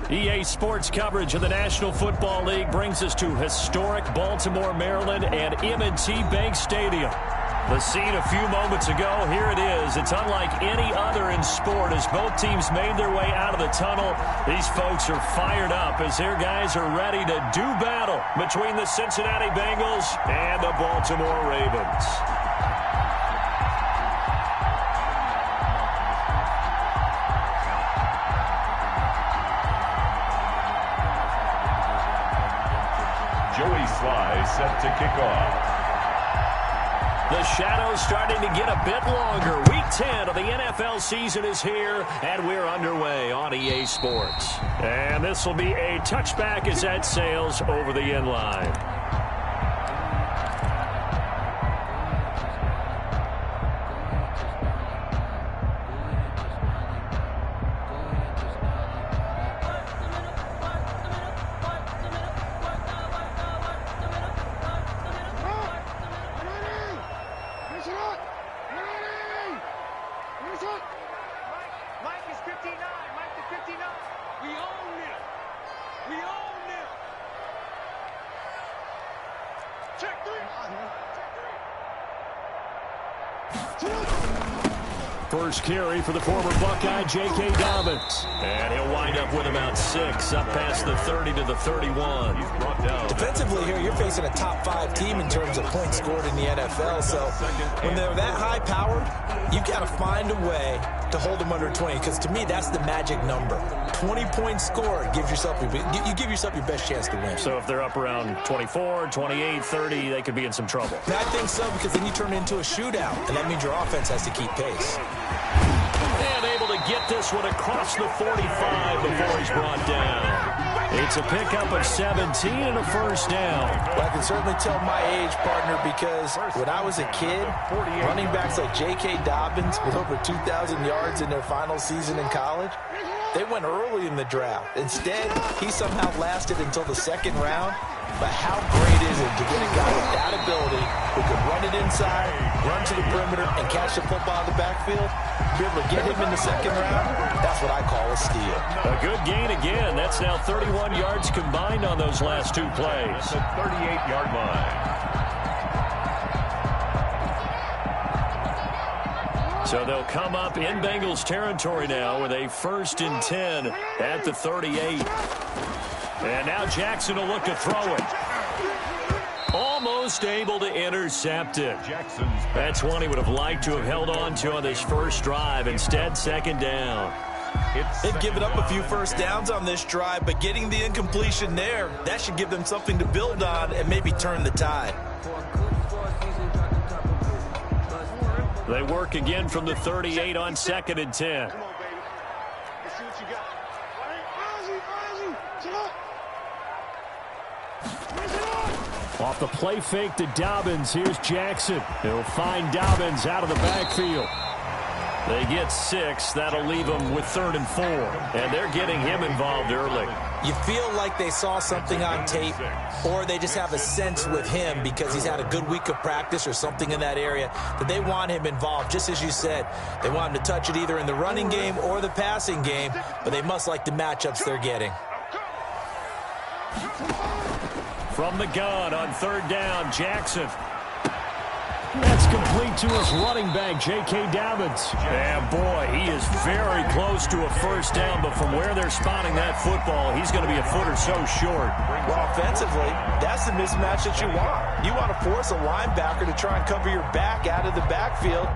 EA Sports coverage of the National Football League brings us to historic Baltimore, Maryland, and M&T Bank Stadium. The scene a few moments ago, here it is. It's unlike any other in sport as both teams made their way out of the tunnel. These folks are fired up as their guys are ready to do battle between the Cincinnati Bengals and the Baltimore Ravens. Joey Sly set to kick off. The shadow's starting to get a bit longer. Week 10 of the NFL season is here, and we're underway on EA Sports. And this will be a touchback as that sails over the end line. First carry for the former Buckeye, J.K. Dobbins. And he'll wind up with about 6, up past the 30 to the 31. He's brought down. Defensively here, you're facing a top-5 team in terms of points scored in the NFL. So when they're that high-powered, you've got to find a way to hold them under 20, because to me, that's the magic number. 20 points scored gives yourself you give yourself your best chance to win. So if they're up around 24, 28, 30, they could be in some trouble. And I think so, because then you turn it into a shootout, and that means your offense has to keep pace. And able to get this one across the 45 before he's brought down. It's a pickup of 17 and a first down. Well, I can certainly tell my age, partner, because when I was a kid, running backs like J.K. Dobbins with over 2,000 yards in their final season in college, they went early in the draft. Instead, he somehow lasted until the second round. But how great is it to get a guy with that ability who can run it inside, run to the perimeter, and catch the football in the backfield? Be able to get him in the second round, that's what I call a steal. A good gain again. That's now 31 yards combined on those last 2 plays. The 38-yard line. So they'll come up in Bengals territory now with a 1st and 10 at the 38. And now Jackson will look to throw it. Almost able to intercept it. That's one he would have liked to have held on to on this first drive. Instead, second down. They've given up a few first downs on this drive, but getting the incompletion there, that should give them something to build on and maybe turn the tide. They work again from the 38 on 2nd and 10. Off the play fake to Dobbins. Here's Jackson. He'll find Dobbins out of the backfield. They get 6. That'll leave them with 3rd and 4. And they're getting him involved early. You feel like they saw something on tape, or they just have a sense with him because he's had a good week of practice or something in that area that they want him involved. Just as you said, they want him to touch it either in the running game or the passing game, but they must like the matchups they're getting. From the gun on 3rd down, Jackson. That's complete to his running back, J.K. Dobbins. And boy, he is very close to a first down, but from where they're spotting that football, he's going to be a foot or so short. Well, offensively, that's the mismatch that you want. You want to force a linebacker to try and cover your back out of the backfield.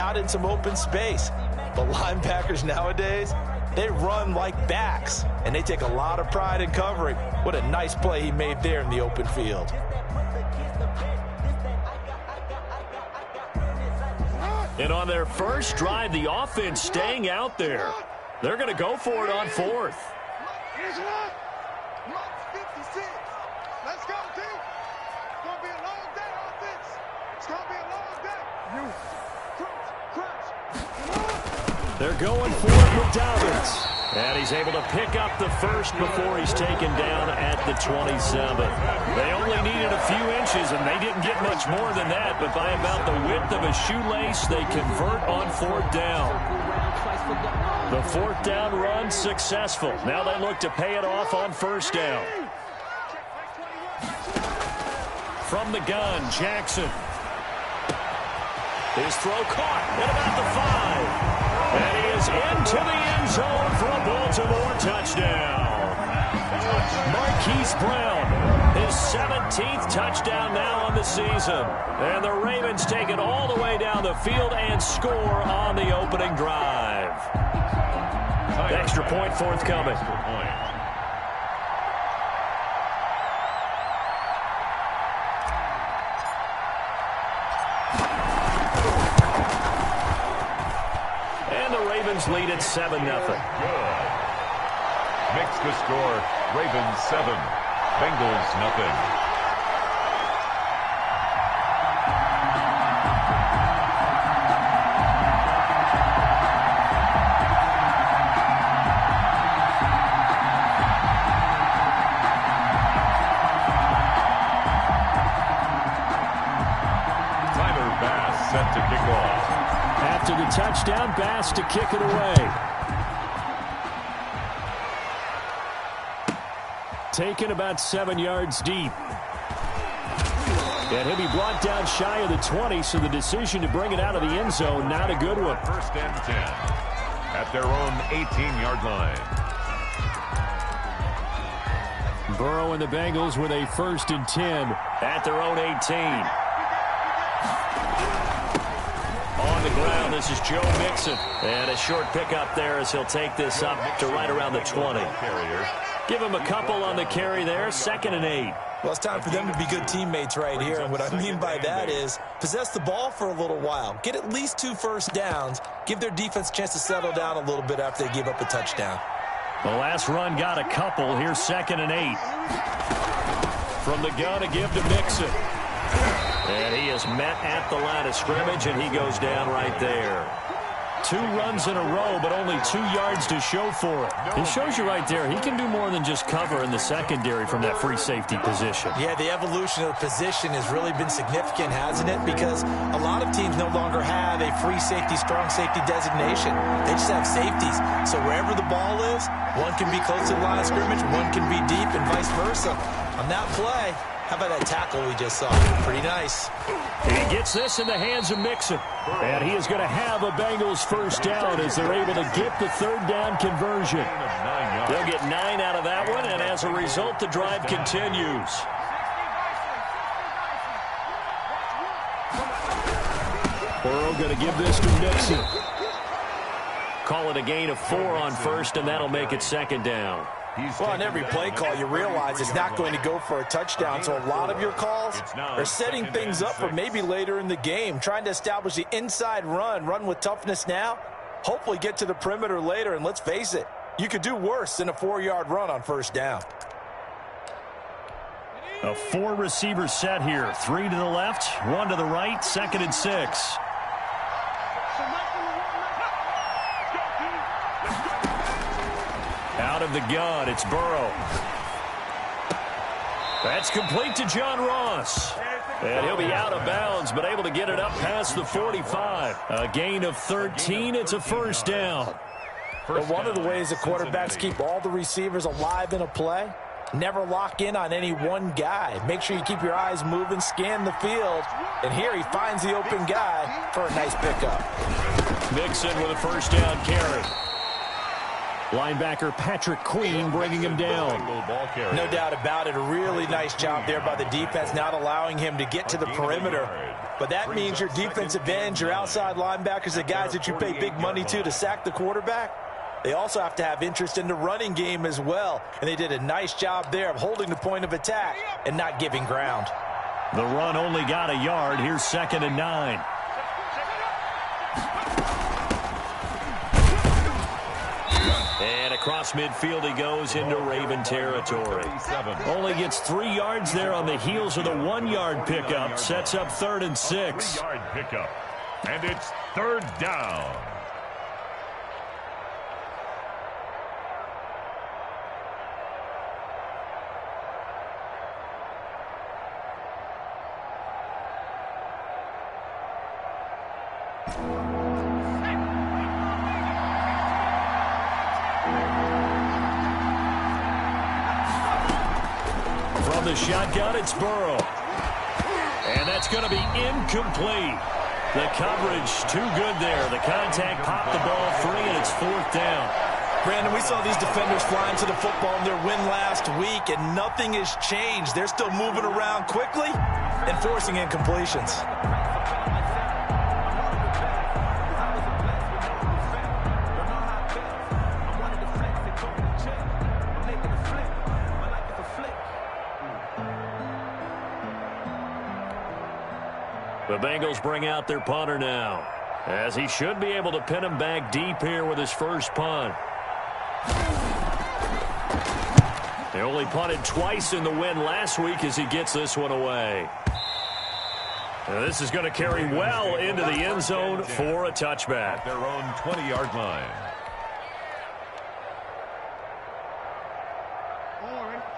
out in some open space. But linebackers nowadays, they run like backs, and they take a lot of pride in covering. What a nice play he made there in the open field. And on their first drive, the offense staying out there. They're going to go for it on fourth. Let's go, team. It's going to be a long day, offense. It's going to be a long day. They're going for it with Dobbins. And he's able to pick up the first before he's taken down at the 27. They only needed a few inches, and they didn't get much more than that. But by about the width of a shoelace, they convert on fourth down. The fourth down run successful. Now they look to pay it off on first down. From the gun, Jackson. His throw caught at about the 5. And he is into the end zone for a Baltimore touchdown. Marquise Brown, his 17th touchdown now on the season. And the Ravens take it all the way down the field and score on the opening drive. Extra point forthcoming. Ravens lead at 7-0. Good. Makes the score Ravens 7, Bengals nothing. Set to kick off. After the touchdown, Bass to kick it away. Taken about 7 yards deep. And he'll be brought down shy of the 20, so the decision to bring it out of the end zone, not a good one. First and 10 at their own 18-yard line. Burrow and the Bengals with a 1st and 10 at their own 18. On the ground, this is Joe Mixon. And a short pickup there as he'll take this up to right around the 20. Give him a couple on the carry there, 2nd and 8. Well, it's time for them to be good teammates right here. And what I mean by that is possess the ball for a little while. Get at least 2 first downs. Give their defense a chance to settle down a little bit after they give up a touchdown. The last run got a couple. Here's 2nd and 8. From the gun to give to Mixon. And he is met at the line of scrimmage, and he goes down right there. 2 runs in a row, but only 2 yards to show for it. It shows you right there, he can do more than just cover in the secondary from that free safety position. Yeah, the evolution of the position has really been significant, hasn't it? Because a lot of teams no longer have a free safety, strong safety designation. They just have safeties. So wherever the ball is, one can be close to the line of scrimmage, one can be deep, and vice versa. On that play, how about that tackle we just saw? Pretty nice. He gets this in the hands of Mixon. And he is going to have a Bengals first down as they're able to get the 3rd down conversion. They'll get 9 out of that one, and as a result, the drive continues. Burrow going to give this to Mixon. Call it a gain of 4 on first, and that'll make it 2nd down. Well, on every play call, you realize it's not going to go for a touchdown, so a lot of your calls are setting things up for maybe later in the game, trying to establish the inside run with toughness now, hopefully get to the perimeter later, and let's face it, you could do worse than a 4-yard run on first down. A 4-receiver set here, 3 to the left, 1 to the right, 2nd and 6. Out of the gun, it's Burrow. That's complete to John Ross. And he'll be out of bounds, but able to get it up past the 45. A gain of 13, it's a first down. But one of the ways the quarterbacks keep all the receivers alive in a play, never lock in on any one guy. Make sure you keep your eyes moving, scan the field. And here he finds the open guy for a nice pickup. Mixon with a first down carry. Linebacker Patrick Queen bringing him down. No doubt about it. A really nice job there by the defense, not allowing him to get to the perimeter. But that means your defensive ends, your outside linebackers, the guys that you pay big money to sack the quarterback, they also have to have interest in the running game as well. And they did a nice job there of holding the point of attack and not giving ground. The run only got a yard. Here's 2nd and 9. And across midfield he goes into Raven territory. Only gets 3 yards there on the heels of the 1-yard pickup. Sets up 3rd and 6. 3-yard pickup. And it's 3rd down. From the shotgun, it's Burrow. And that's going to be incomplete. The coverage too good there. The contact popped the ball free, and it's 4th down. Brandon, we saw these defenders flying to the football in their win last week, and nothing has changed. They're still moving around quickly and forcing incompletions. The Bengals bring out their punter now, as he should be able to pin him back deep here with his first punt. They only punted twice in the win last week as he gets this one away. And this is going to carry well into the end zone for a touchback. At their own 20-yard line.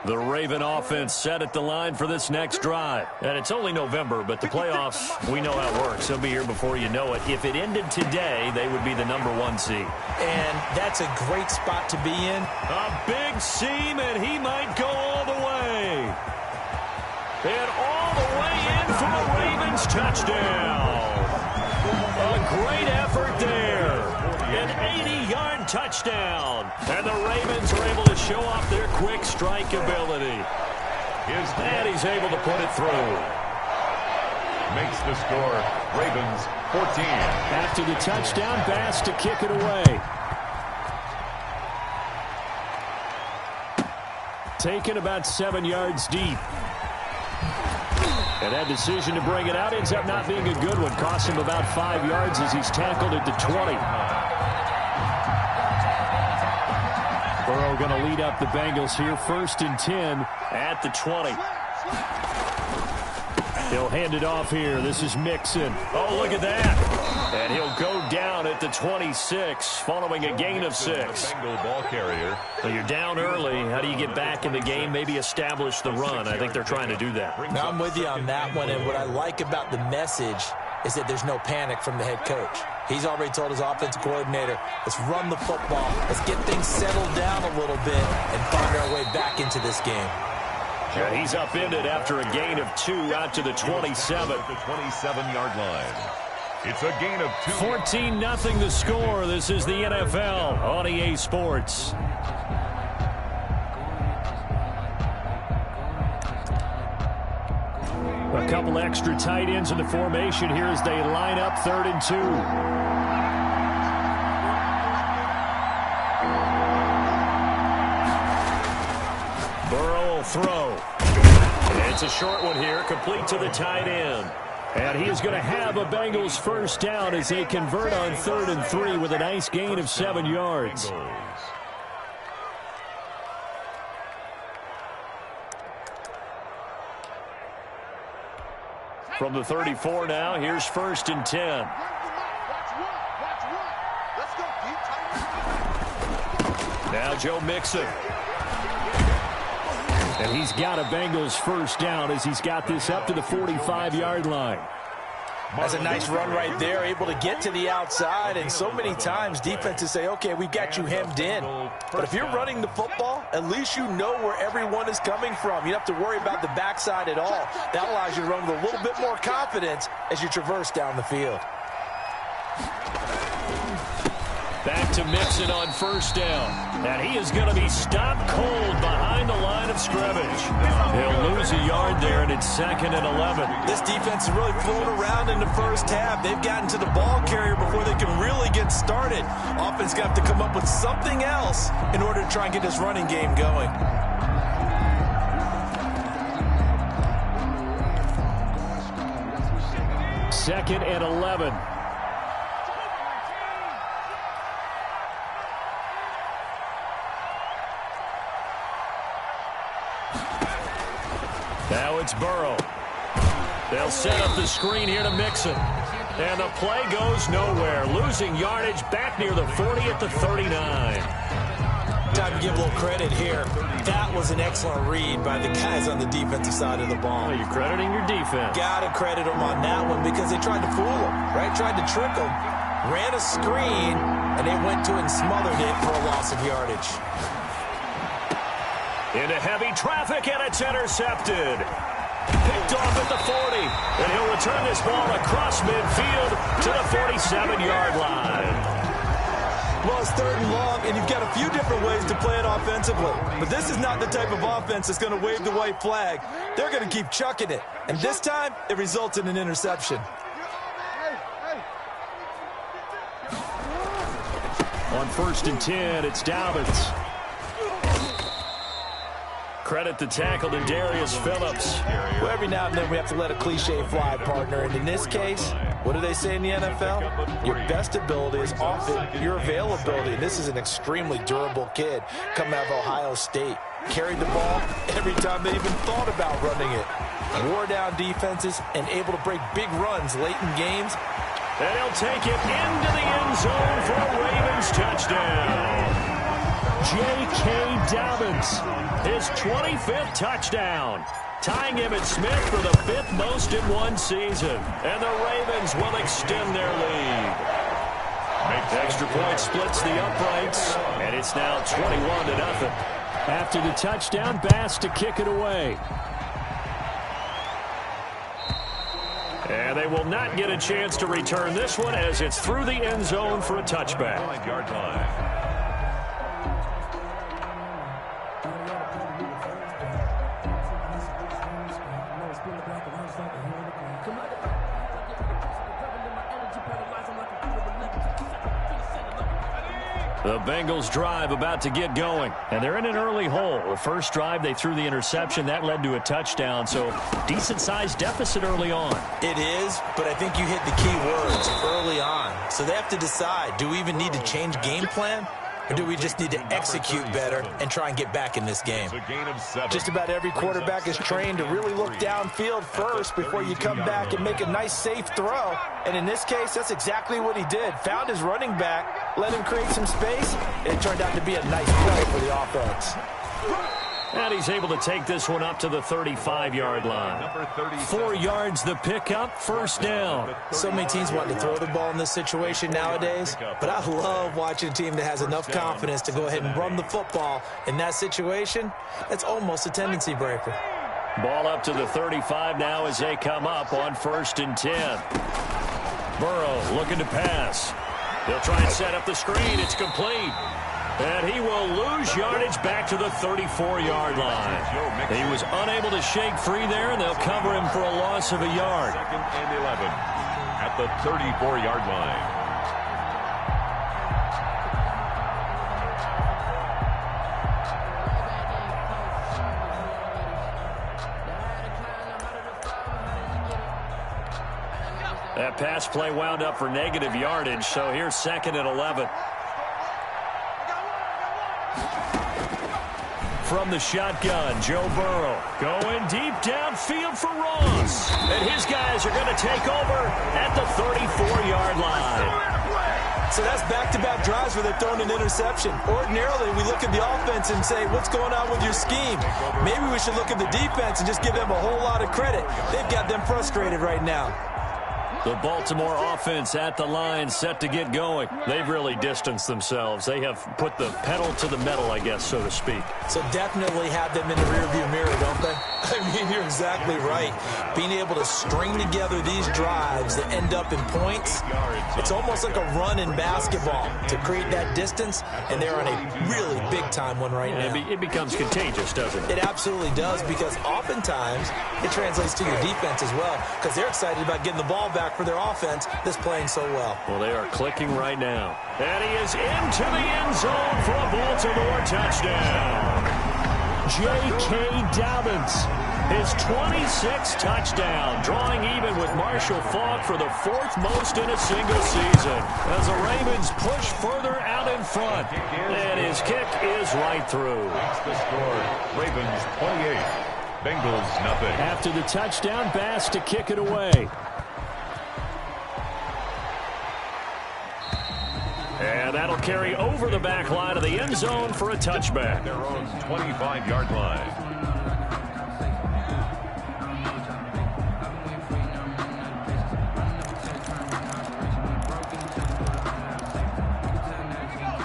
The Raven offense set at the line for this next drive. And it's only November, but the playoffs, we know how it works. They'll be here before you know it. If it ended today, they would be the #1 seed. And that's a great spot to be in. A big seam, and he might go all the way. And all the way in for the Ravens touchdown. A great effort there. An 80-yard touchdown. And the Ravens are able to show off their quick strike ability. And he's able to put it through. Makes the score Ravens 14. After the touchdown, Bass to kick it away. Taken about 7 yards deep. And that decision to bring it out ends up not being a good one. Costs him about 5 yards as he's tackled at the 20. Burrow going to lead up the Bengals here. 1st and 10 at the 20. He'll hand it off here. This is Mixon. Oh, look at that. And he'll go down at the 26 following a gain of 6. Bengal ball carrier. So you're down early. How do you get back in the game? Maybe establish the run. I think they're trying to do that. Now, I'm with you on that one, and what I like about the message is that there's no panic from the head coach. He's already told his offensive coordinator, let's run the football, let's get things settled down a little bit and find our way back into this game. Yeah, he's upended after a gain of 2 out to the 27. The 27-yard line. It's a gain of 2. 14-0 the score. This is the NFL on EA Sports. A couple extra tight ends in the formation here as they line up 3rd and 2. Burrow will throw. It's a short one here, complete to the tight end. And he is going to have a Bengals first down as they convert on 3rd and 3 with a nice gain of 7 yards. From the 34 now, here's 1st and 10. Now Joe Mixon. And he's got a Bengals first down as he's got this up to the 45-yard line. That's a nice run right there, able to get to the outside. And so many times defenses say, okay, we've got you hemmed in. But if you're running the football, at least you know where everyone is coming from. You don't have to worry about the backside at all. That allows you to run with a little bit more confidence as you traverse down the field. Back to Mixon on first down. And he is going to be stopped cold behind the line of scrimmage. He'll lose a yard there, and it's 2nd and 11. This defense is really floating around in the first half. They've gotten to the ball carrier before they can really get started. Offense going to have to come up with something else in order to try and get this running game going. Second and 11. Now it's Burrow. They'll set up the screen here to Mixon. And the play goes nowhere. Losing yardage back near the 40 at the 39. Time to give a little credit here. That was an excellent read by the guys on the defensive side of the ball. Oh, you're crediting your defense. Got to credit them on that one because they tried to fool them, right? Tried to trick them. Ran a screen, and they went to it and smothered it for a loss of yardage. Into heavy traffic, and it's intercepted. Picked off at the 40, and he'll return this ball across midfield to the 47-yard line. Well, it's 3rd and long, and you've got a few different ways to play it offensively. But this is not the type of offense that's going to wave the white flag. They're going to keep chucking it. And this time, it results in an interception. On 1st and 10, it's Dobbins. Credit the tackle to Darius Phillips. Well, every now and then we have to let a cliche fly, partner. And in this case, what do they say in the NFL? Your best ability is often your availability. And this is an extremely durable kid coming out of Ohio State. Carried the ball every time they even thought about running it. Wore down defenses and able to break big runs late in games. And he'll take it into the end zone for a Ravens touchdown. J.K. Dobbins, his 25th touchdown, tying Emmitt Smith for the 5th most in one season. And the Ravens will extend their lead. Extra point splits the uprights, and it's now 21-0. After the touchdown, Bass to kick it away. And they will not get a chance to return this one as it's through the end zone for a touchback. 9-yard line. The Bengals drive about to get going, and they're in an early hole. The first drive, they threw the interception. That led to a touchdown, so decent-sized deficit early on. It is, but I think you hit the key words early on. So they have to decide, do we even need to change game plan? Or do we just need to execute better and try and get back in this game? Just about every quarterback is trained to really look downfield first before you come back and make a nice, safe throw. And in this case, that's exactly what he did. Found his running back, let him create some space, and it turned out to be a nice play for the offense. And he's able to take this one up to the 35-yard line. 4 yards the pickup, first down. So many teams want to throw the ball in this situation nowadays, but I love watching a team that has enough confidence to go ahead and run the football. In that situation, that's almost a tendency breaker. Ball up to the 35 now as they come up on 1st and 10. Burrow looking to pass. They'll try and set up the screen. It's complete. And he will lose yardage back to the 34-yard line. He was unable to shake free there, and they'll cover him for a loss of a yard. 2nd and 11 at the 34-yard line. That pass play wound up for negative yardage, so here's 2nd and 11. From the shotgun, Joe Burrow going deep downfield for Ross. And his guys are going to take over at the 34-yard line. So that's back-to-back drives where they're throwing an interception. Ordinarily, we look at the offense and say, what's going on with your scheme? Maybe we should look at the defense and just give them a whole lot of credit. They've got them frustrated right now. The Baltimore offense at the line, set to get going. They've really distanced themselves. They have put the pedal to the metal, I guess, so to speak. So definitely have them in the rearview mirror, don't they? I mean, you're exactly right. Being able to string together these drives that end up in points, it's almost like a run in basketball to create that distance, and they're on a really big-time one right now. It becomes contagious, doesn't it? It absolutely does, because oftentimes it translates to your defense as well, because they're excited about getting the ball back for their offense that's playing so well. Well, they are clicking right now. And he is into the end zone for a Baltimore touchdown. J.K. Dobbins, his 26th touchdown, drawing even with Marshall Faulk for the fourth most in a single season, as the Ravens push further out in front. And his kick is right through. That's the score. Ravens 28, Bengals nothing. After the touchdown, Bass to kick it away. And that'll carry over the back line of the end zone for a touchback. Their own 25-yard line.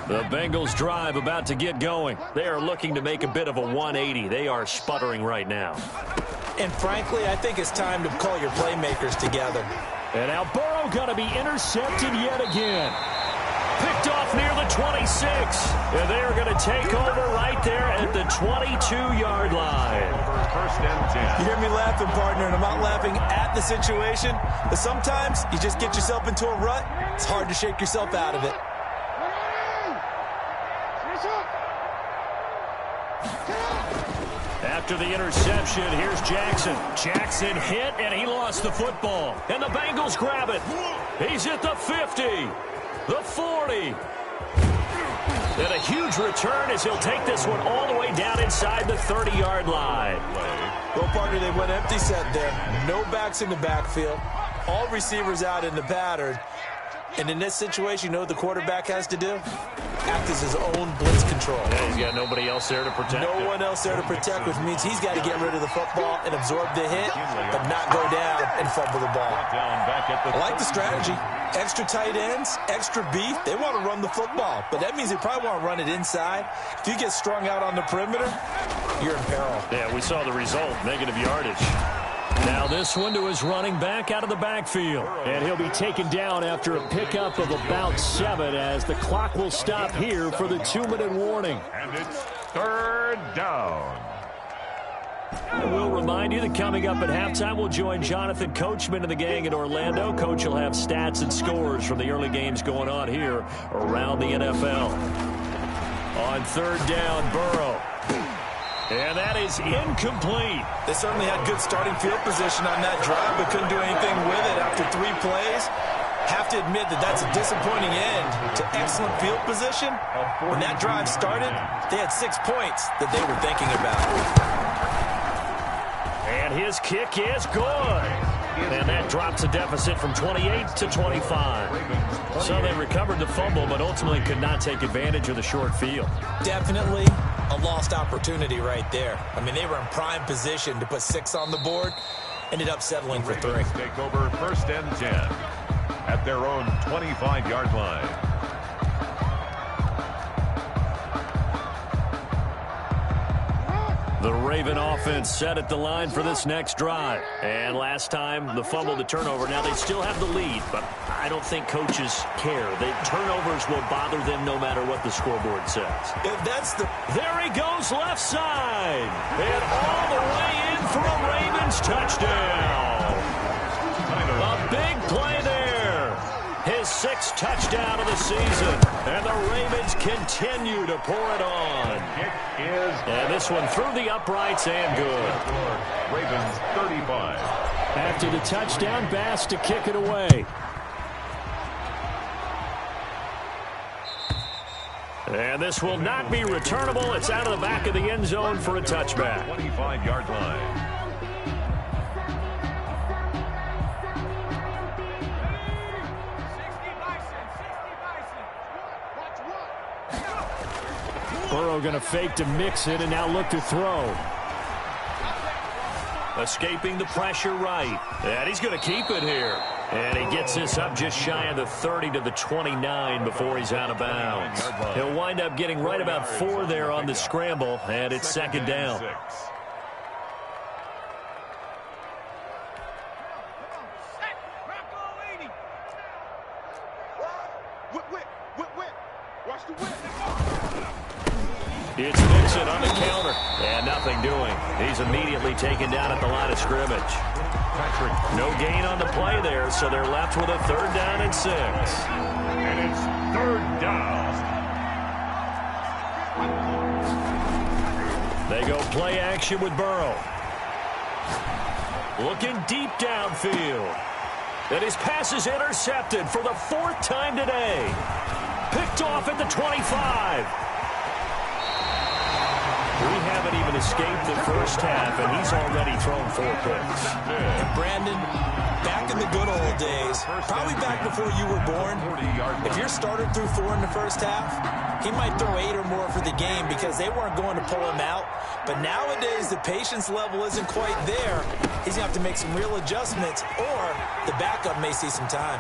The Bengals drive about to get going. They are looking to make a bit of a 180. They are sputtering right now. And frankly, I think it's time to call your playmakers together. And now Burrow going to be intercepted yet again. Picked off near the 26. And they are going to take over right there at the 22-yard line. First and 10. You hear me laughing, partner, and I'm not laughing at the situation. But sometimes you just get yourself into a rut. It's hard to shake yourself out of it. After the interception, here's Jackson. Jackson hit, and he lost the football. And the Bengals grab it. He's at the 50, the 40. And a huge return as he'll take this one all the way down inside the 30-yard line. Well, partner, they went empty set there. No backs in the backfield. All receivers out in the pattern. And in this situation, you know what the quarterback has to do? Act as his own blitz control. Yeah, he's got nobody else there to protect him. No one else there to protect, which means he's got to get rid of the football and absorb the hit, but not go down and fumble the ball. I like the strategy. Extra tight ends, extra beef. They want to run the football, but that means they probably want to run it inside. If you get strung out on the perimeter, you're in peril. Yeah, we saw the result, negative yardage. Now this one to his running back out of the backfield. And he'll be taken down after a pickup of about 7 as the clock will stop here for the 2-minute warning. And it's third down. And we'll remind you that coming up at halftime, we'll join Jonathan Coachman and the gang in Orlando. Coach will have stats and scores from the early games going on here around the NFL. On third down, Burrow. And that is incomplete. They certainly had good starting field position on that drive, but couldn't do anything with it after 3 plays. Have to admit that that's a disappointing end to excellent field position. When that drive started, they had 6 points that they were thinking about. And his kick is good. And that drops the deficit from 28 to 25. So they recovered the fumble, but ultimately could not take advantage of the short field. Definitely a lost opportunity right there. I mean, they were in prime position to put 6 on the board. Ended up settling for 3. Take over first and 10 at their own 25-yard line. The Raven offense set at the line for this next drive. And last time, the fumble, the turnover. Now they still have the lead, but I don't think coaches care. The turnovers will bother them no matter what the scoreboard says. There he goes left side. And all the way in for a Ravens touchdown. A big play there. His 6th touchdown of the season. And the Ravens continue to pour it on. And this one through the uprights and good. Ravens 35. After the touchdown, Bass to kick it away. And this will not be returnable. It's out of the back of the end zone for a touchback. 25-yard line. Burrow going to fake to mix it and now look to throw. Escaping the pressure right. And he's going to keep it here. And he gets this up just shy of the 30 to the 29 before he's out of bounds. He'll wind up getting right about 4 there on the scramble, and it's second down. It's Mixon on the counter, and nothing doing. He's immediately taken down at the line of scrimmage. No gain on the play there, so they're left with a 3rd down and 6. And it's 3rd down. They go play action with Burrow. Looking deep downfield. And his pass is intercepted for the 4th time today. Picked off at the 25. We haven't even escaped the first half, and he's already thrown 4 picks. Brandon, back in the good old days, probably back before you were born, if your starter threw 4 in the first half, he might throw 8 or more for the game because they weren't going to pull him out. But nowadays, the patience level isn't quite there. He's going to have to make some real adjustments, or the backup may see some time.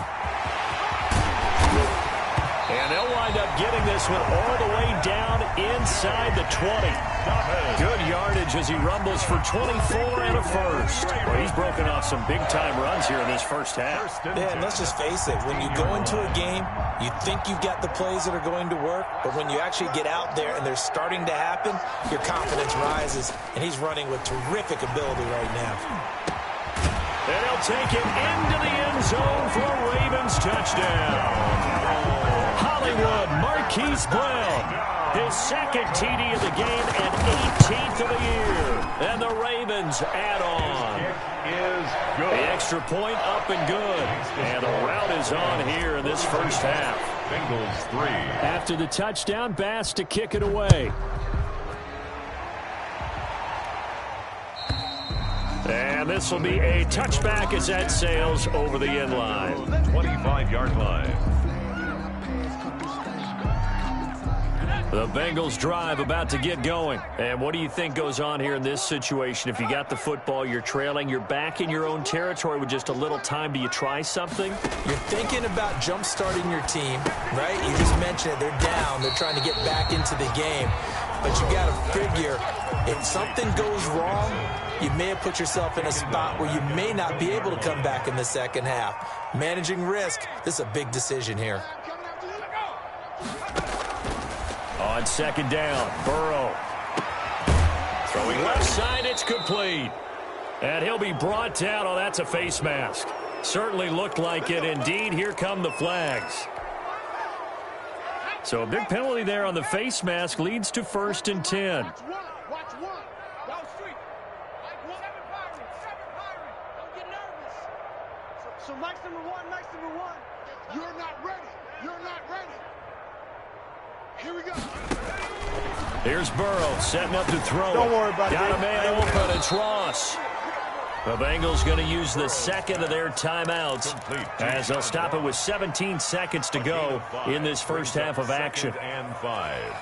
And they'll wind up getting this one all the way down inside the 20. Good yardage as he rumbles for 24 and a first. Well, he's broken off some big-time runs here in this first half. Yeah, and let's just face it. When you go into a game, you think you've got the plays that are going to work, but when you actually get out there and they're starting to happen, your confidence rises, and he's running with terrific ability right now. And he'll take it into the end zone for a Ravens touchdown. Hollywood Marquise Brown, his 2nd TD of the game and 18th of the year. And the Ravens add on. The extra point up and good. And the route is on here in this first half. Bengals 3. After the touchdown, Bass to kick it away. And this will be a touchback as that sails over the end line. 25-yard line. The Bengals drive about to get going. And what do you think goes on here in this situation? If you got the football, you're trailing, you're back in your own territory with just a little time. Do you try something? You're thinking about jump-starting your team, right? You just mentioned it. They're down. They're trying to get back into the game. But you got to figure, if something goes wrong, you may have put yourself in a spot where you may not be able to come back in the second half. Managing risk, this is a big decision here. On 2nd down, Burrow. Throwing left side, it's complete. And he'll be brought down. Oh, that's a face mask. Certainly looked like it. Indeed, here come the flags. So a big penalty there on the face mask leads to 1st and 10. Watch one. Down street. Seven firing. Don't get nervous. So Mike's number one. You're not ready. Here we go. Here's Burrow setting up to throw. Don't worry about it. Got a man open. It's Ross. The Bengals going to use the 2nd of their timeouts as they'll stop it with 17 seconds to go in this first half of action. And 5.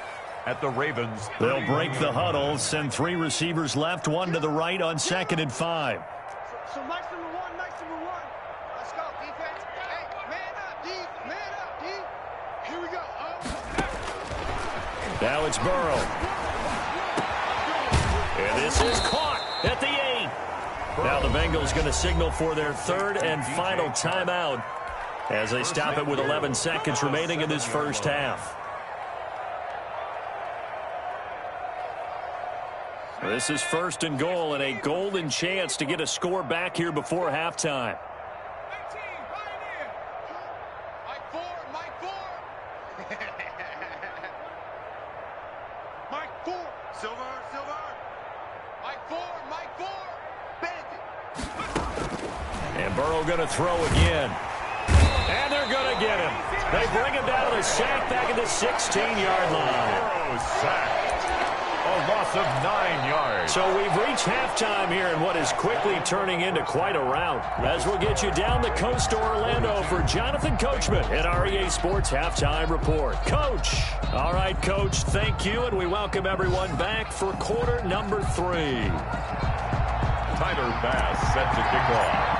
At the Ravens. They'll break the huddle, send 3 receivers left, 1 to the right on 2nd and 5. So Mike's number one. Let's go, defense. Hey, man up, D. Here we go. Now it's Burrow. And this is caught at the 8. Now the Bengals going to signal for their 3rd and final timeout as they stop it with 11 seconds remaining in this first half. This is 1st and goal and a golden chance to get a score back here before halftime. And Burrow going to throw again. And they're going to get him. They bring him down to the sack back at the 16-yard line. Burrow sacked. A loss of 9 yards. So we've reached halftime here in what is quickly turning into quite a rout. As we'll get you down the coast to Orlando for Jonathan Coachman at REA Sports Halftime Report. Coach. All right, Coach, thank you, and we welcome everyone back for quarter number 3. Tyler Bass set to kick off.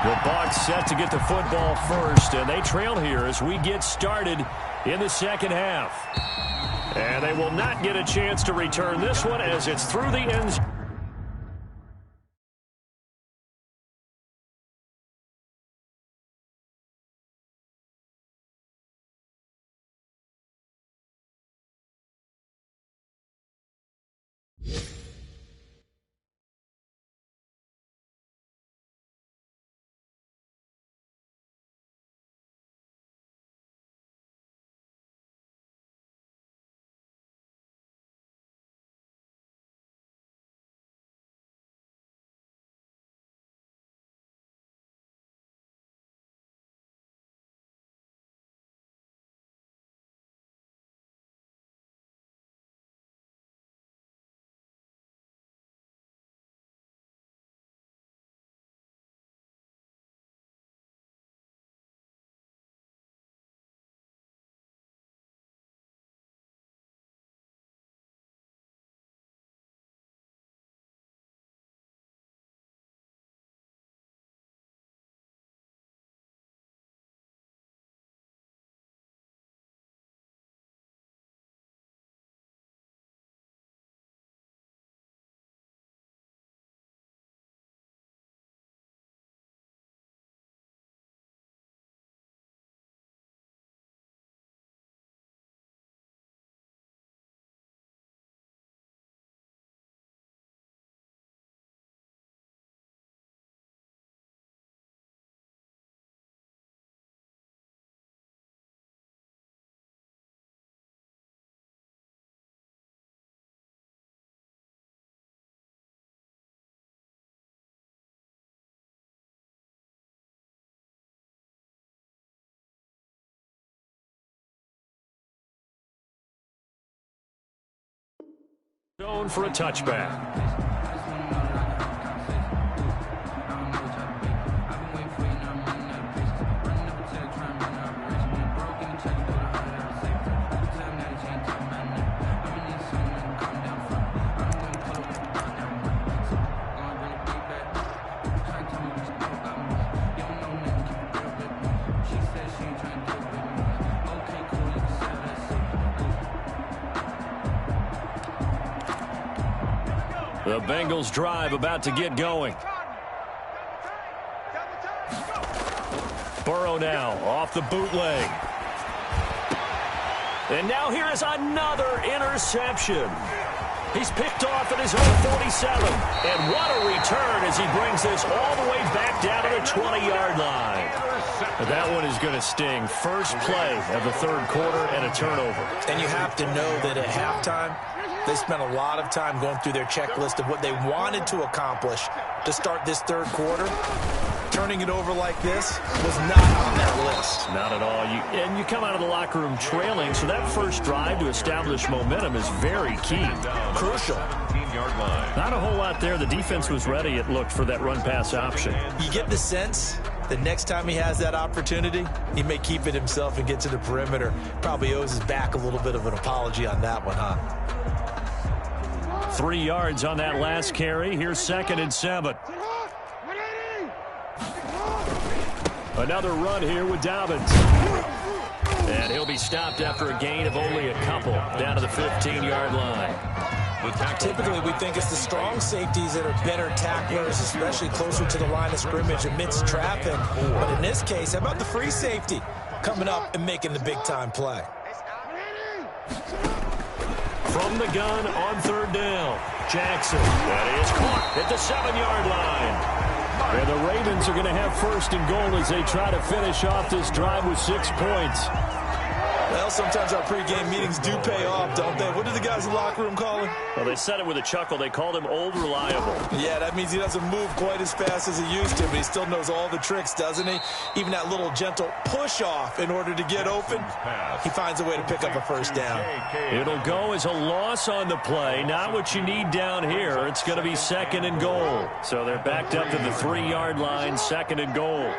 The Bucs set to get the football first, and they trail here as we get started in the second half. And they will not get a chance to return this one as it's through the end zone. Zone for a touchback. The Bengals drive about to get going. Burrow now off the bootleg. And now here is another interception. He's picked off at his own 47. And what a return as he brings this all the way back down to the 20-yard line. That one is going to sting. First play of the third quarter and a turnover. And you have to know that at halftime, they spent a lot of time going through their checklist of what they wanted to accomplish to start this third quarter. Turning it over like this was not on that list. Not at all. And you come out of the locker room trailing, so that first drive to establish momentum is very key. Crucial. Not a whole lot there. The defense was ready, it looked, for that run-pass option. You get the sense the next time he has that opportunity, he may keep it himself and get to the perimeter. Probably owes his back a little bit of an apology on that one, huh? 3 yards on that last carry. Here's 2nd and 7. Another run here with Dobbins. And he'll be stopped after a gain of only a couple down to the 15-yard line. Typically, we think it's the strong safeties that are better tacklers, especially closer to the line of scrimmage amidst traffic. But in this case, how about the free safety coming up and making the big-time play? From the gun on 3rd down, Jackson. That is caught at the 7-yard line. And the Ravens are going to have 1st and goal as they try to finish off this drive with 6 points. Well, sometimes our pregame meetings do pay off, don't they? What do the guys in the locker room call him? Well, they said it with a chuckle. They called him Old Reliable. Yeah, that means he doesn't move quite as fast as he used to, but he still knows all the tricks, doesn't he? Even that little gentle push-off in order to get open, he finds a way to pick up a 1st down. It'll go as a loss on the play. Not what you need down here. It's going to be 2nd and goal. So they're backed up to the 3-yard line, 2nd and goal.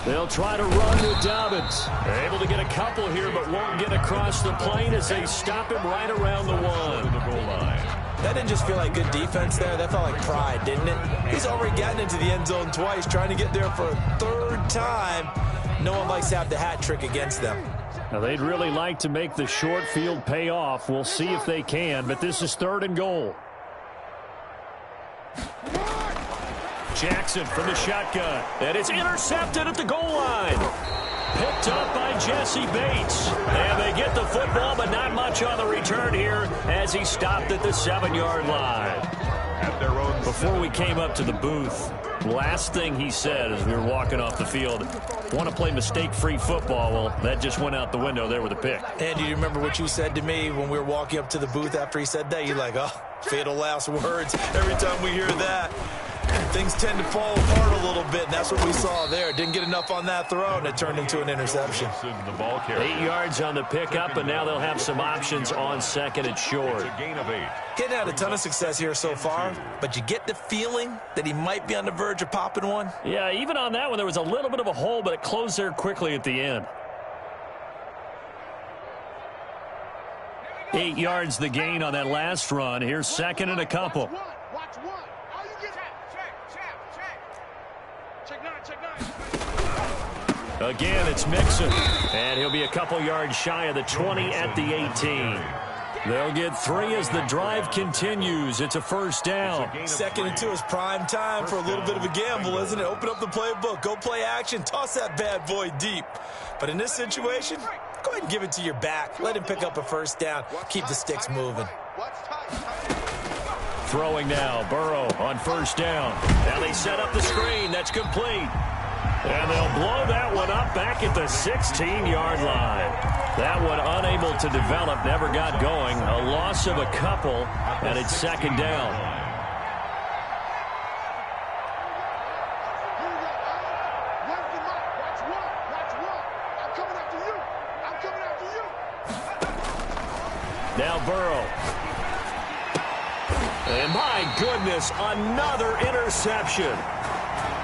They'll try to run with Dobbins. They're able to get a couple here, but won't get across the plane as they stop him right around the 1. That didn't just feel like good defense there. That felt like pride, didn't it? He's already gotten into the end zone twice, trying to get there for a third time. No one likes to have the hat trick against them. Now, they'd really like to make the short field pay off. We'll see if they can, but this is 3rd and goal. Jackson from the shotgun. And it's intercepted at the goal line. Picked up by Jesse Bates. And they get the football, but not much on the return here as he stopped at the 7-yard line. At their own Before we came up to the booth, last thing he said as we were walking off the field, want to play mistake-free football. Well, that just went out the window there with a pick. And do you remember what you said to me when we were walking up to the booth after he said that? You're like, oh, fatal last words. Every time we hear that, things tend to fall apart a little bit, and that's what we saw there. Didn't get enough on that throw, and it turned into an interception. the ball carrier. 8 yards on the pickup, and now they'll have some options on 2nd and short. It's a gain of 8. Getting had a ton of success here so far, but you get the feeling that he might be on the verge of popping one. Yeah, even on that one, there was a little bit of a hole, but it closed there quickly at the end. 8 yards the gain on that last run. Here's 2nd and a couple. Watch one. All you get check 9. Again, it's Mixon. And he'll be a couple yards shy of the 20 at the 18. They'll get 3 as the drive continues. It's a 1st down. 2nd and 2 is prime time for a little bit of a gamble, isn't it? Open up the playbook, go play action, toss that bad boy deep. But in this situation, go ahead and give it to your back. Let him pick up a 1st down. Keep the sticks moving. Throwing now, Burrow on 1st down. Now they set up the screen. That's complete. And they'll blow that one up back at the 16-yard line. That one unable to develop, never got going. A loss of a couple, and it's 2nd down. Now Burrow. And my goodness, another interception.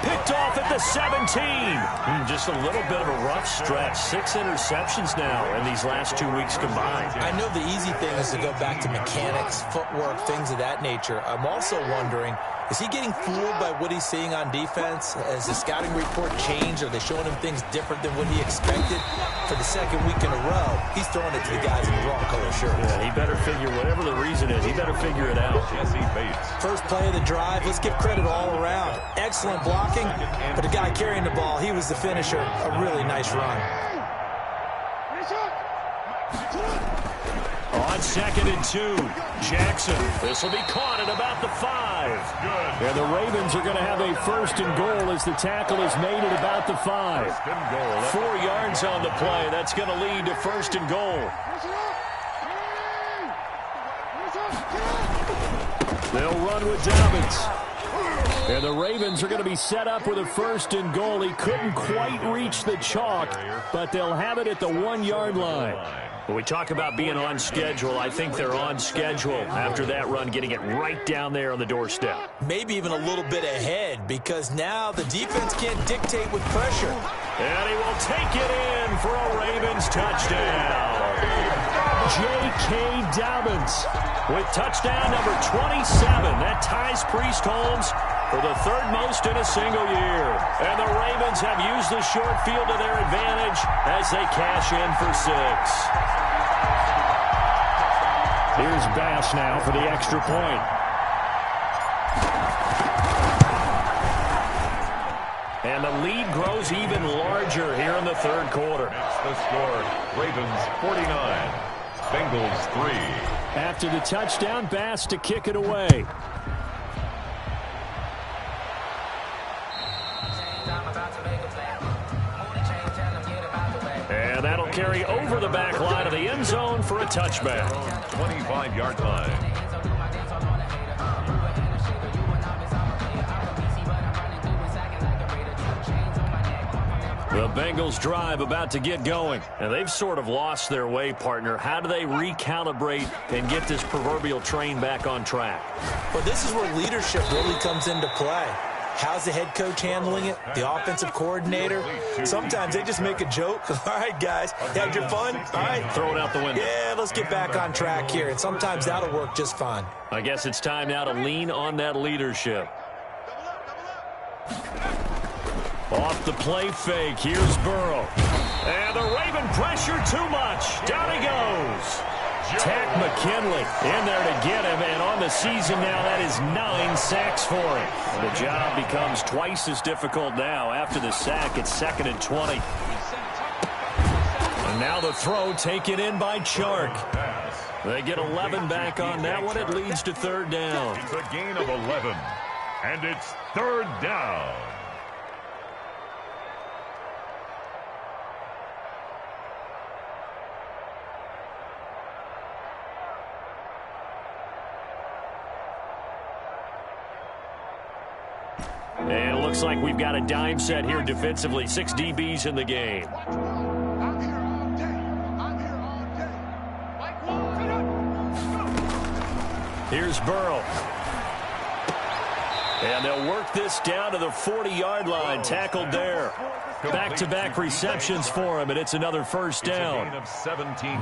Picked off at the 17. Just a little bit of a rough stretch. 6 interceptions now in these last 2 weeks combined. I know the easy thing is to go back to mechanics, footwork, things of that nature. I'm also wondering, is he getting fooled by what he's seeing on defense? Has the scouting report changed? Are they showing him things different than what he expected? For the 2nd week in a row, he's throwing it to the guys in the wrong color shirts. Yeah, he better figure, whatever the reason is, he better figure it out. Jesse Bates. First play of the drive, let's give credit all around. Excellent blocking, but the guy carrying the ball, he was the finisher. A really nice run. On 2nd and 2, Jackson. This will be caught at about the 5. Good. And the Ravens are going to have a 1st and goal as the tackle is made at about the 5. 4 yards on the play. That's going to lead to 1st and goal. They'll run with Dobbins. And the Ravens are going to be set up with a 1st and goal. He couldn't quite reach the chalk, but they'll have it at the 1-yard line. When we talk about being on schedule, I think they're on schedule after that run, getting it right down there on the doorstep. Maybe even a little bit ahead, because now the defense can't dictate with pressure. And he will take it in for a Ravens touchdown. J.K. Dobbins with touchdown number 27. That ties Priest Holmes for the 3rd most in a single year. And the Ravens have used the short field to their advantage as they cash in for 6. Here's Bass now for the extra point. And the lead grows even larger here in the 3rd quarter. That's the score. Ravens 49, Bengals 3. After the touchdown, Bass to kick it away. And that'll carry over the back line of the end zone for a touchback. 25-yard line. The Bengals drive about to get going. And they've sort of lost their way, partner. How do they recalibrate and get this proverbial train back on track? But this is where leadership really comes into play. How's the head coach handling it? The offensive coordinator? Sometimes they just make a joke. All right, guys, had your fun? All right. Throw it out the window. Yeah, let's get back on track here, and sometimes that'll work just fine. I guess it's time now to lean on that leadership. Off the play fake, here's Burrow. And the Raven pressure too much. Down he goes. Takk McKinley in there to get him, and on the season now, that is 9 sacks for him. The job becomes twice as difficult now. After the sack, it's 2nd and 20. And now the throw taken in by Chark. They get 11 back on that one. It leads to 3rd down. It's a gain of 11, and it's 3rd down. And it looks like we've got a dime set here defensively. 6 DBs in the game. I'm here all day. I'm here all day. Mike Wall. Here's Burrow. And they'll work this down to the 40-yard line. Tackled there. Back-to-back receptions for him, and it's another 1st down.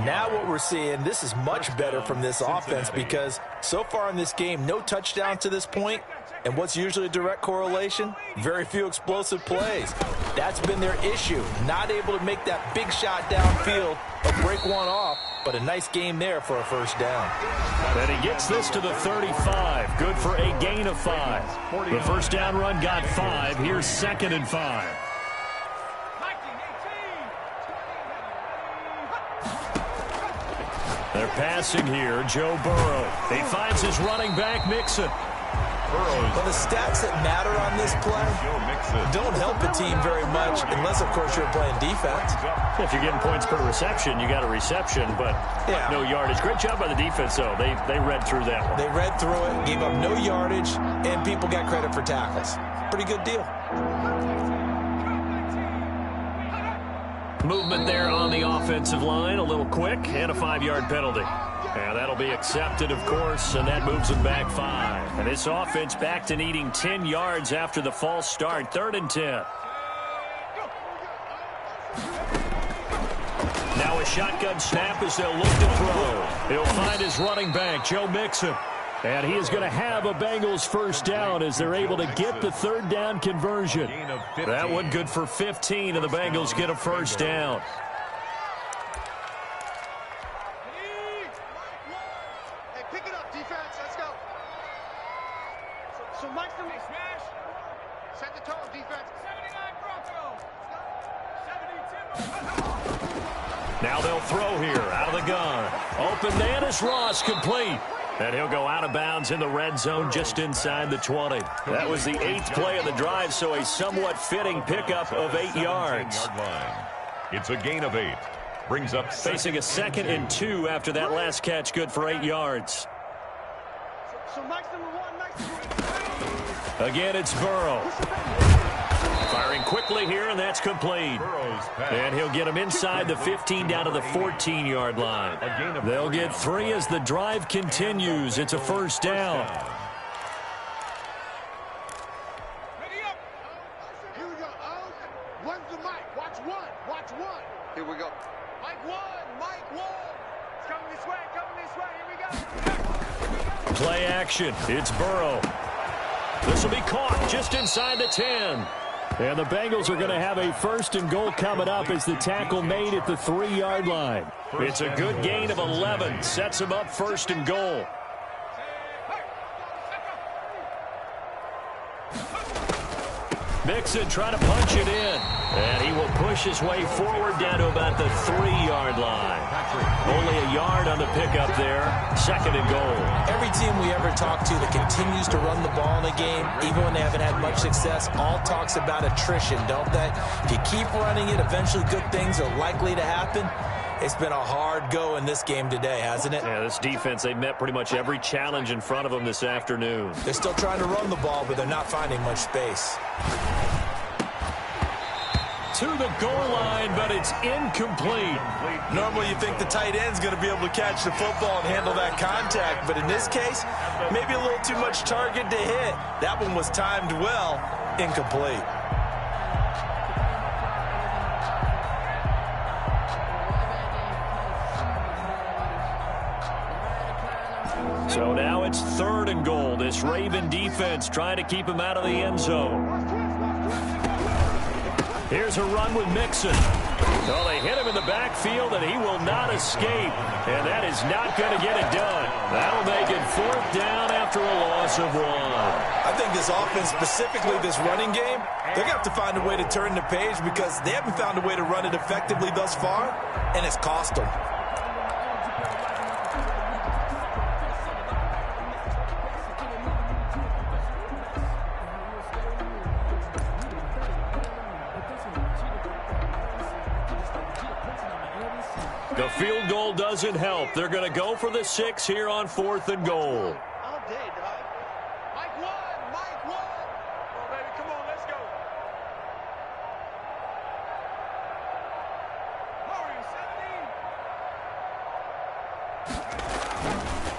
Now what we're seeing, this is much better from this offense because so far in this game, no touchdown to this point. And what's usually a direct correlation? Very few explosive plays. That's been their issue. Not able to make that big shot downfield or break one off, but a nice game there for a 1st down. And he gets this to the 35. Good for a gain of 5. The 1st down run got 5. Here's 2nd and 5. They're passing here. Joe Burrow. He finds his running back, Mixon. Well, the stats that matter on this play don't help a team very much unless, of course, you're playing defense. If you're getting points per reception, you got a reception, but no yardage. Great job by the defense, though. They read through that one. They read through it, gave up no yardage, and people got credit for tackles. Pretty good deal. Movement there on the offensive line, a little quick, and a 5-yard penalty. And that'll be accepted, of course, and that moves them back 5. And this offense back to needing 10 yards after the false start. 3rd and 10. Now a shotgun snap as they'll look to throw. He'll find his running back, Joe Mixon. And he is going to have a Bengals 1st down as they're able to get the 3rd down conversion. That one good for 15, and the Bengals get a 1st down. Hey, pick it up, defense. Let's go. So Mike's the smash. Set the tone, defense. 79 Broncos. 72. Now they'll throw here out of the gun. Open Dennis Ross, complete. And he'll go out of bounds in the red zone just inside the 20. That was the 8th play of the drive, so a somewhat fitting pickup of 8 yards. It's a gain of 8. Brings up facing a 2nd and 2 after that last catch, good for 8 yards. So Mike's number 1, Mike's number 1. Again, it's Burrow. Firing quickly here, and that's complete. And he'll get him inside the 15 down to the 14-yard line. They'll get 3 as the drive continues. It's a 1st down. Ready up. Here we go. One's the mic. Watch 1. Watch 1. Here we go. Mike 1. Mike 1. It's coming this way. Coming this way. Here we go. Play action. It's Burrow. This will be caught just inside the 10. And the Bengals are going to have a 1st and goal coming up as the tackle made at the 3-yard line. It's a good gain of 11. Sets them up 1st and goal. Mixon trying to punch it in. And he will push his way forward down to about the 3-yard line. Only a yard on the pickup there. 2nd and goal. Every team we ever talk to that continues to run the ball in a game, even when they haven't had much success, all talks about attrition, don't they? If you keep running it, eventually good things are likely to happen. It's been a hard go in this game today, hasn't it? Yeah, this defense, they've met pretty much every challenge in front of them this afternoon. They're still trying to run the ball, but they're not finding much space. To the goal line, but it's incomplete. Normally you think the tight end's going to be able to catch the football and handle that contact, but in this case, maybe a little too much target to hit. That one was timed well, incomplete. So now it's 3rd and goal. This Raven defense trying to keep him out of the end zone. Here's a run with Mixon. Well, they hit him in the backfield, and he will not escape. And that is not going to get it done. That'll make it 4th down after a loss of 1. I think this offense, specifically this running game, they're going to have to find a way to turn the page because they haven't found a way to run it effectively thus far, and it's cost them. The field goal doesn't help. They're going to go for the 6 here on 4th and goal. All day, dog. Mike 1, Mike 1. Come on, baby, come on, let's go. Hurry,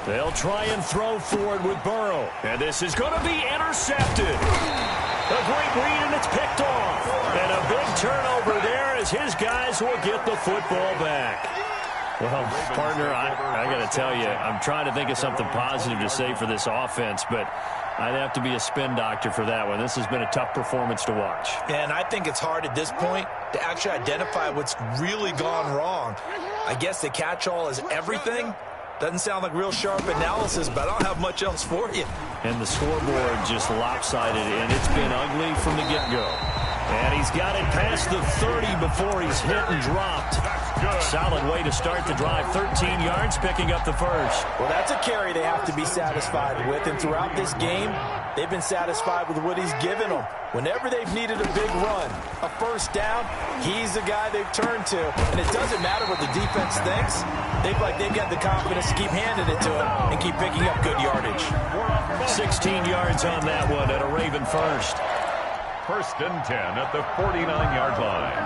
17. They'll try and throw forward with Burrow. And this is going to be intercepted. A great read, and it's picked off. And a big turnover there as his guys will get the football back. Well, partner, I got to tell you, I'm trying to think of something positive to say for this offense, but I'd have to be a spin doctor for that one. This has been a tough performance to watch. And I think it's hard at this point to actually identify what's really gone wrong. I guess the catch-all is everything. Doesn't sound like real sharp analysis, but I don't have much else for you. And the scoreboard just lopsided, and it's been ugly from the get-go. And he's got it past the 30 before he's hit and dropped. Solid way to start the drive. 13 yards, picking up the first. Well, that's a carry they have to be satisfied with. And throughout this game, they've been satisfied with what he's given them. Whenever they've needed a big run, a first down, he's the guy they've turned to. And it doesn't matter what the defense thinks. They've got the confidence to keep handing it to him and keep picking up good yardage. 16 yards on that one at a Raven first. 1st and 10 at the 49-yard line.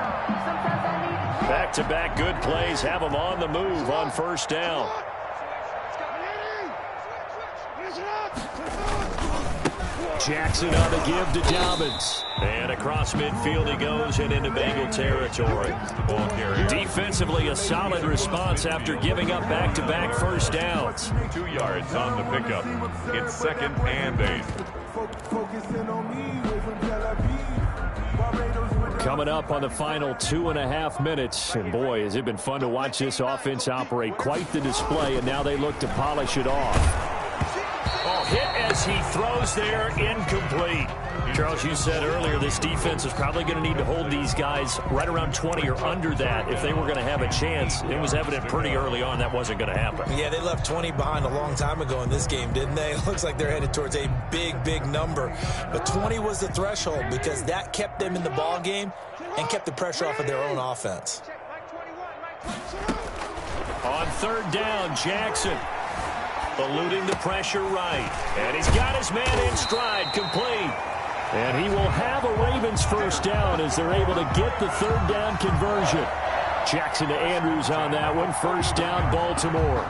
Back-to-back good plays have them on the move on 1st down. Jackson on the give to Dobbins. And across midfield he goes and into Bengal territory. Defensively, a solid response after giving up back-to-back first downs. 2 yards on the pickup. It's 2nd and 8. Coming up on the final 2.5 minutes. And boy, has it been fun to watch this offense operate. Quite the display, and now they look to polish it off. Oh, hit as he throws there, incomplete. Charles, you said earlier this defense is probably going to need to hold these guys right around 20 or under that if they were going to have a chance. It was evident pretty early on that wasn't going to happen. Yeah, they left 20 behind a long time ago in this game, didn't they? It looks like they're headed towards a big, big number. But 20 was the threshold because that kept them in the ball game and kept the pressure off of their own offense. On 3rd down, Jackson eluding the pressure right. And he's got his man in stride, complete. And he will have a Ravens first down as they're able to get the 3rd down conversion. Jackson to Andrews on that one. 1st down, Baltimore.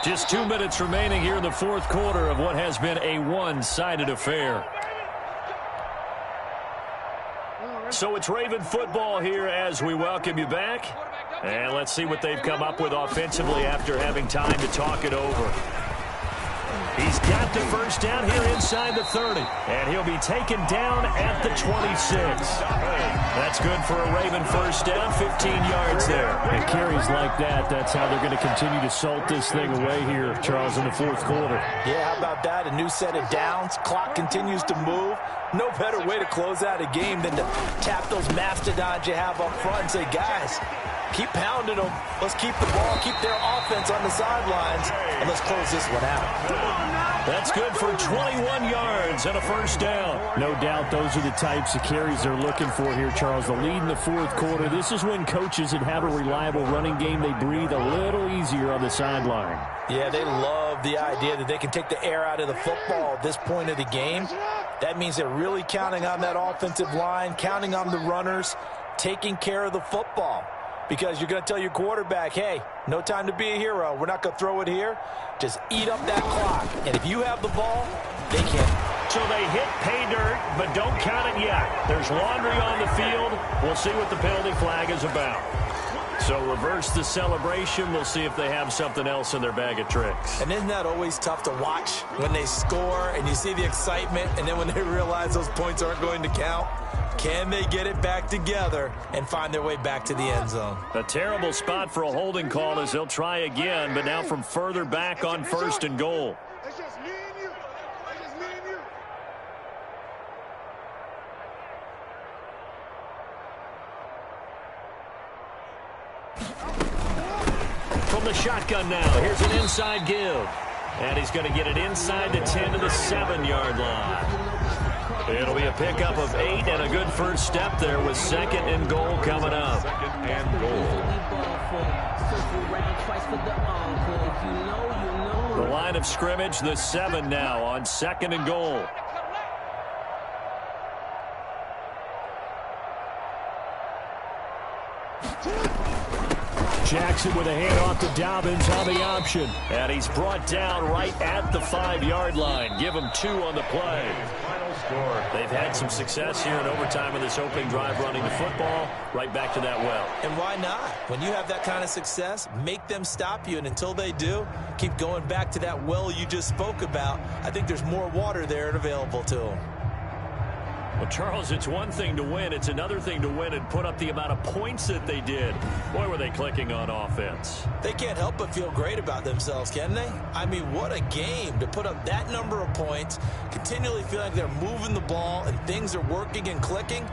Just 2 minutes remaining here in the 4th quarter of what has been a one-sided affair. So it's Raven football here as we welcome you back. And let's see what they've come up with offensively after having time to talk it over. He's got the first down here inside the 30. And he'll be taken down at the 26. That's good for a Raven first down, 15 yards there. And carries like that, that's how they're going to continue to salt this thing away here, Charles, in the 4th quarter. Yeah, how about that? A new set of downs. Clock continues to move. No better way to close out a game than to tap those mastodons you have up front and say, guys, keep pounding them. Let's keep the ball, keep their offense on the sidelines, and let's close this one out. That's good for 21 yards and a first down. No doubt those are the types of carries they're looking for here, Charles. The lead in the 4th quarter. This is when coaches that have a reliable running game, they breathe a little easier on the sideline. Yeah, they love the idea that they can take the air out of the football at this point of the game. That means they're really counting on that offensive line, counting on the runners, taking care of the football. because you're going to tell your quarterback, hey, no time to be a hero. We're not going to throw it here. Just eat up that clock. And if you have the ball, they can't. So they hit pay dirt, but don't count it yet. There's laundry on the field. We'll see what the penalty flag is about. So reverse the celebration. We'll see if they have something else in their bag of tricks. And isn't that always tough to watch when they score and you see the excitement, and then when they realize those points aren't going to count? Can they get it back together and find their way back to the end zone? A terrible spot for a holding call as they'll try again, but now from further back on 1st and goal. It's just me and you. It's just me and you. From the shotgun now, here's an inside give. And he's going to get it inside the 10 to the 7-yard line. It'll be a pickup of 8 and a good first step there with 2nd and goal coming up. 2nd and goal. The line of scrimmage, the 7 now on 2nd and goal. Jackson with a handoff to Dobbins on the option. And he's brought down right at the 5-yard line. Give him 2 on the play. Final score. They've had some success here in overtime in this opening drive running the football. Right back to that well. And why not? When you have that kind of success, make them stop you. And until they do, keep going back to that well you just spoke about. I think there's more water there and available to them. Well, Charles, it's one thing to win. It's another thing to win and put up the amount of points that they did. Boy, were they clicking on offense. They can't help but feel great about themselves, can they? I mean, what a game to put up that number of points, continually feel like they're moving the ball and things are working and clicking.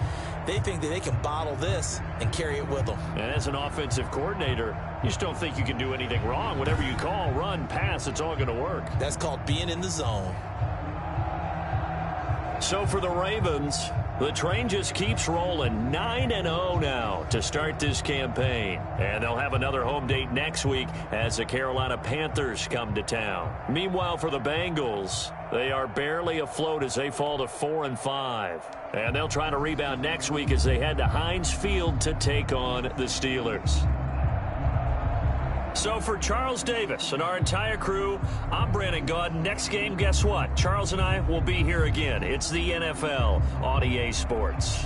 They think that they can bottle this and carry it with them. And as an offensive coordinator, you just don't think you can do anything wrong. Whatever you call, run, pass, it's all going to work. That's called being in the zone. So for the Ravens, the train just keeps rolling. 9-0 now to start this campaign. And they'll have another home date next week as the Carolina Panthers come to town. Meanwhile, for the Bengals, they are barely afloat as they fall to 4-5. And they'll try to rebound next week as they head to Heinz Field to take on the Steelers. So for Charles Davis and our entire crew, I'm Brandon Gaudin. Next game, guess what? Charles and I will be here again. It's the NFL on EA Sports.